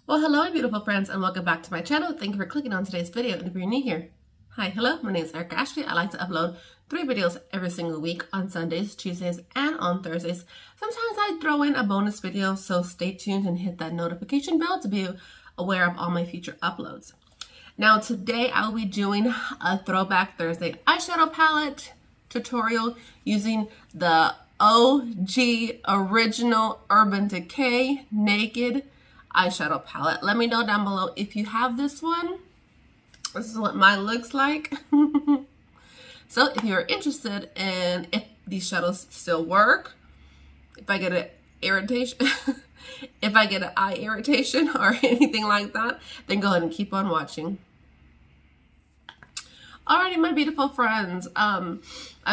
Well, hello, beautiful friends, and welcome back to my channel. Thank you for clicking on today's video. And if you're new here, hi, hello, my name is Erica Ashley. I like to upload 3 videos every single week on Sundays, Tuesdays, and on Thursdays. Sometimes I throw in a bonus video, so stay tuned and hit that notification bell to be aware of all my future uploads. Now, today I'll be doing a Throwback Thursday eyeshadow palette tutorial using the OG original Urban Decay Naked eyeshadow palette. Let me know down below if you have this one. This is what mine looks like. So if you're interested in if these shadows still work, if I get an irritation, if I get an eye irritation or anything like that, then go ahead and keep on watching. Alrighty, my beautiful friends, I'm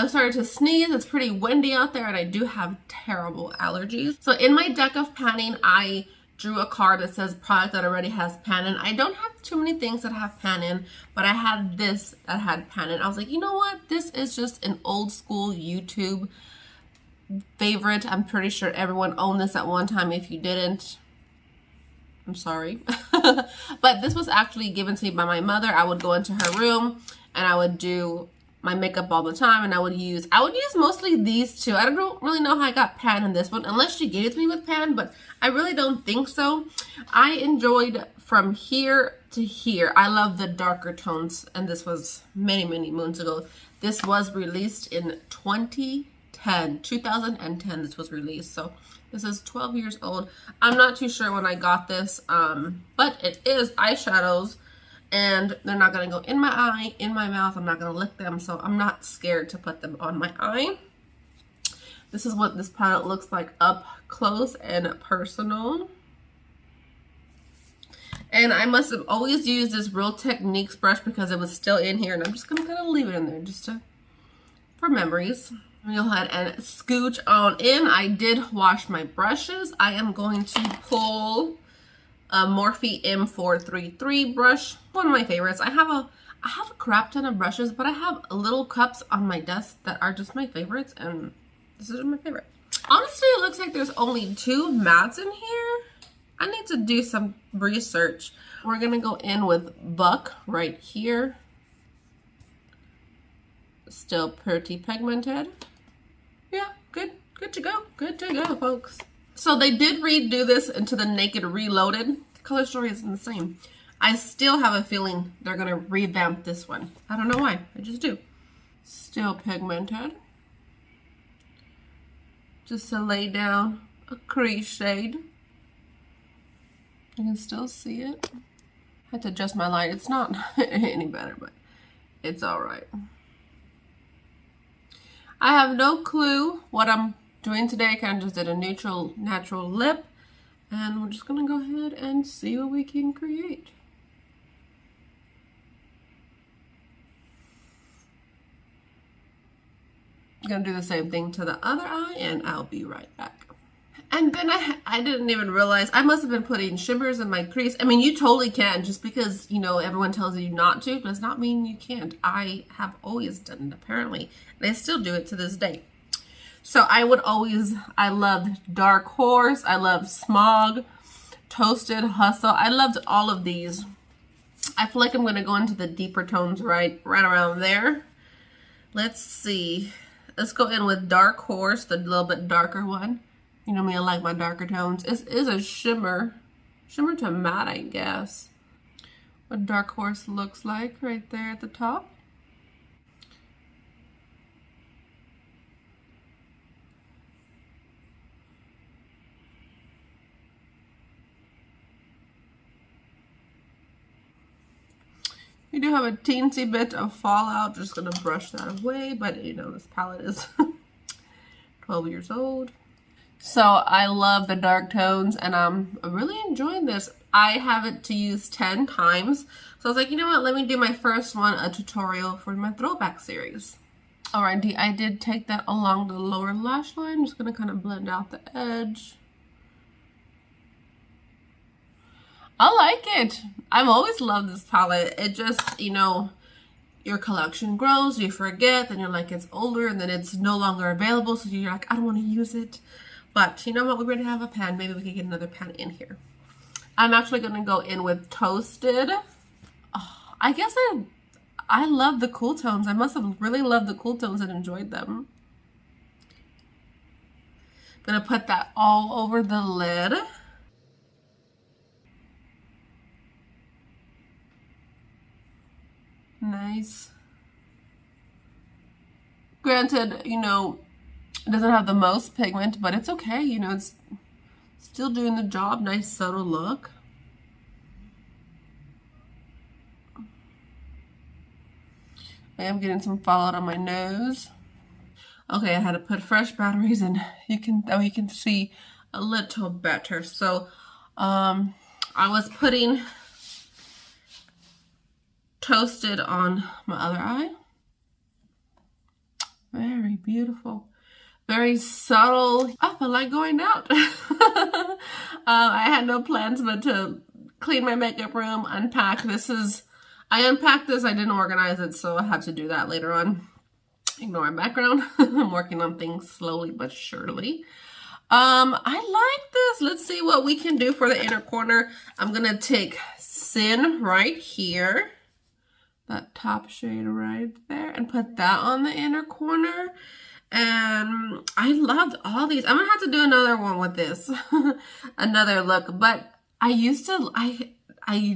starting to sneeze. It's pretty windy out there and I do have terrible allergies. So in my deck of panning, I drew a card that says product that already has pan in. I don't have too many things that have pan in, but I had this that had pan in. I was like, you know what? This is just an old school YouTube favorite. I'm pretty sure everyone owned this at one time. If you didn't, I'm sorry. But this was actually given to me by my mother. I would go into her room and I would do my makeup all the time, and I would use mostly these two. I don't really know how I got pan in this one, unless she gave it to me with pan, but I really don't think so. I enjoyed from here to here. I love the darker tones, and this was many moons ago. This was released in 2010 this was released, so this is 12 years old. I'm not too sure when I got this, but it is eyeshadows. And they're not going to go in my eye, in my mouth. I'm not going to lick them, so I'm not scared to put them on my eye. This is what this palette looks like up close and personal. And I must have always used this Real Techniques brush because it was still in here. And I'm just going to kind of leave it in there just for memories. Go ahead and scooch on in. I did wash my brushes. I am going to pull a Morphe M433 brush, one of my favorites. I have a crap ton of brushes, but I have little cups on my desk that are just my favorites, and this is my favorite. Honestly, it looks like there's only 2 mattes in here. I need to do some research. We're gonna go in with Buck right here. Still pretty pigmented. Yeah, good to go, folks. So they did redo this into the Naked Reloaded. The color story isn't the same. I still have a feeling they're going to revamp this one. I don't know why. I just do. Still pigmented. Just to lay down a crease shade. You can still see it. I had to adjust my light. It's not any better, but it's alright. I have no clue what I'm doing today. I kind of just did a natural lip, and we're just gonna go ahead and see what we can create. I'm gonna do the same thing to the other eye, and I'll be right back. And then I didn't even realize I must have been putting shimmers in my crease. I mean, you totally can. Just because, you know, everyone tells you not to does not mean you can't. I have always done it, apparently, and I still do it to this day. So I loved Dark Horse, I loved Smog, Toasted, Hustle. I loved all of these. I feel like I'm going to go into the deeper tones right around there. Let's see. Let's go in with Dark Horse, the little bit darker one. You know me, I like my darker tones. This is a shimmer to matte, I guess. What Dark Horse looks like right there at the top. You do have a teensy bit of fallout. Just gonna brush that away, but you know, this palette is 12 years old. So I love the dark tones, and I'm really enjoying this. I have it to use 10 times. So I was like, you know what, let me do my first one, a tutorial for my Throwback series. Alrighty, I did take that along the lower lash line. I'm just gonna kind of blend out the edge. I like it. I've always loved this palette. It just, you know, your collection grows, you forget, then you're like, it's older, and then it's no longer available, so you're like, I don't want to use it. But you know what, we're going to have a pan. Maybe we can get another pan in here. I'm actually going to go in with Toasted. Oh, I guess I love the cool tones. I must have really loved the cool tones and enjoyed them. Gonna put that all over the lid. Nice. Granted, you know, it doesn't have the most pigment, but it's okay. You know, it's still doing the job. Nice subtle look. I am getting some fallout on my nose. Okay, I had to put fresh batteries in. You can see a little better. So, I was putting Toasted on my other eye. Very beautiful. Very subtle. I feel like going out. I had no plans but to clean my makeup room, unpack. I unpacked this. I didn't organize it, so I have to do that later on. Ignore my background. I'm working on things slowly but surely. I like this. Let's see what we can do for the inner corner. I'm going to take Sin right here. That top shade right there. And put that on the inner corner. And I loved all these. I'm going to have to do another one with this. Another look. But I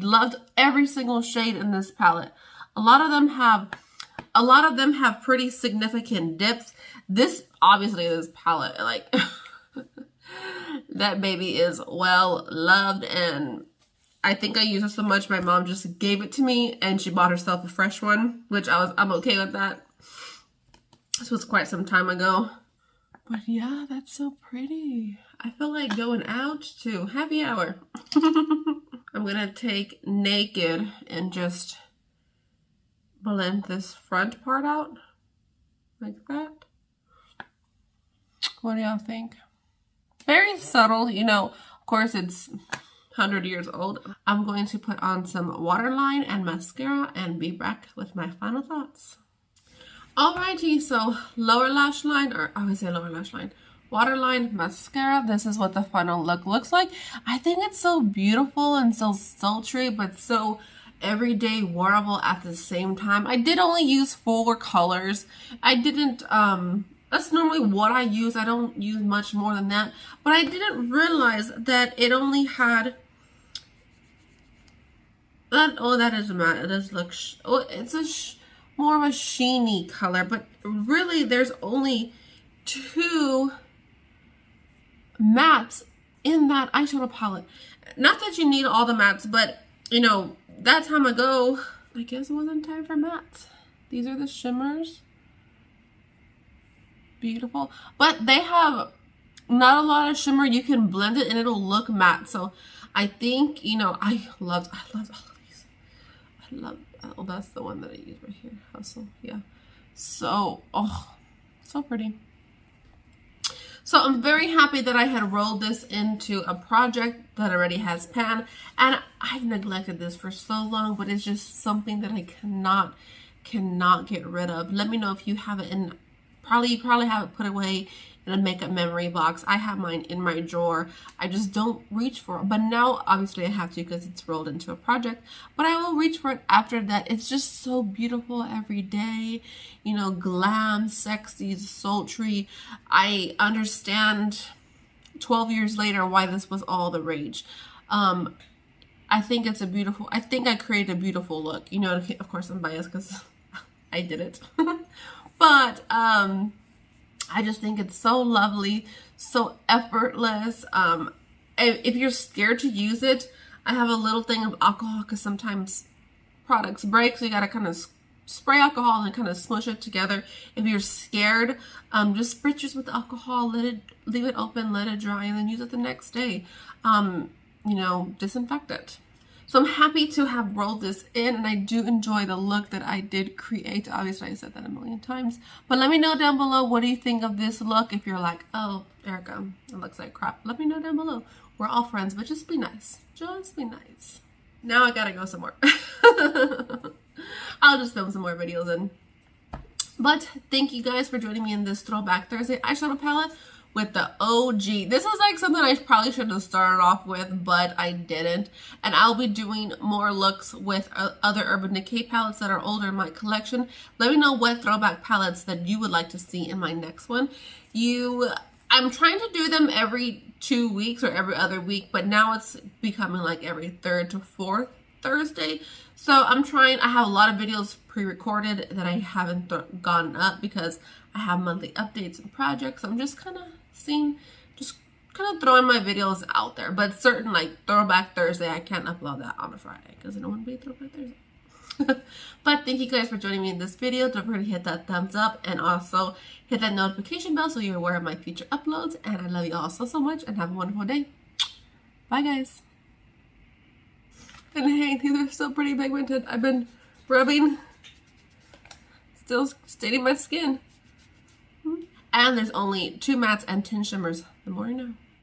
loved every single shade in this palette. A lot of them have pretty significant dips. This, obviously, this palette, like, that baby is well loved, and I think I use it so much my mom just gave it to me and she bought herself a fresh one, which I'm okay with that. This was quite some time ago. But yeah, that's so pretty. I feel like going out to happy hour. I'm gonna take Naked and just blend this front part out like that. What do y'all think? Very subtle, you know, of course it's 100 years old. I'm going to put on some waterline and mascara and be back with my final thoughts. Alrighty, so lower lash line, or I would say lower lash line, waterline, mascara. This is what the final look looks like. I think it's so beautiful and so sultry, but so everyday wearable at the same time. I did only use 4 colors. I didn't, that's normally what I use. I don't use much more than that, but I didn't realize that it only had that. Oh, that is matte. It does look, oh, it's a more of a sheeny color, but really there's only 2 mattes in that eyeshadow palette. Not that you need all the mattes, but you know, that time ago, I guess it wasn't time for mattes. These are the shimmers. Beautiful. But they have not a lot of shimmer. You can blend it and it'll look matte. So I think, you know, I love all of these. I love, oh, that's the one that I use right here. Hustle, yeah. So, oh, so pretty. So I'm very happy that I had rolled this into a project that already has pan, and I've neglected this for so long, but it's just something that I cannot get rid of. Let me know if you have it in, you probably have it put away in a makeup memory box. I have mine in my drawer. I just don't reach for it, but now obviously I have to because it's rolled into a project, but I will reach for it after that. It's just so beautiful every day, you know, glam, sexy, sultry. I understand 12 years later why this was all the rage. I think it's a beautiful, I think I created a beautiful look. You know, of course I'm biased because I did it. But I just think it's so lovely, so effortless. If you're scared to use it, I have a little thing of alcohol because sometimes products break, so you gotta kind of spray alcohol and kind of smush it together. If you're scared, just spritz yours with alcohol, leave it open, let it dry, and then use it the next day. You know, disinfect it. So I'm happy to have rolled this in, and I do enjoy the look that I did create. Obviously, I said that a million times. But let me know down below, what do you think of this look? If you're like, oh, Erica, it looks like crap. Let me know down below. We're all friends, but just be nice. Just be nice. Now I gotta go somewhere. I'll just film some more videos in. But thank you guys for joining me in this Throwback Thursday eyeshadow palette with the OG. This is like something I probably should have started off with, but I didn't. And I'll be doing more looks with other Urban Decay palettes that are older in my collection. Let me know what throwback palettes that you would like to see in my next one. I'm trying to do them every 2 weeks or every other week, but now it's becoming like every third to fourth Thursday. So I'm trying. I have a lot of videos pre-recorded that I haven't gotten up because I have monthly updates and projects. I'm just kind of throwing my videos out there. But certain like Throwback Thursday, I can't upload that on a Friday because I don't want to be a Throwback Thursday. But thank you guys for joining me in this video. Don't forget to hit that thumbs up and also hit that notification bell so you're aware of my future uploads. And I love you all so much and have a wonderful day. Bye guys. And hey, these are still pretty pigmented. I've been rubbing, still staining my skin. And there's only 2 mattes and 10 shimmers. The more you know.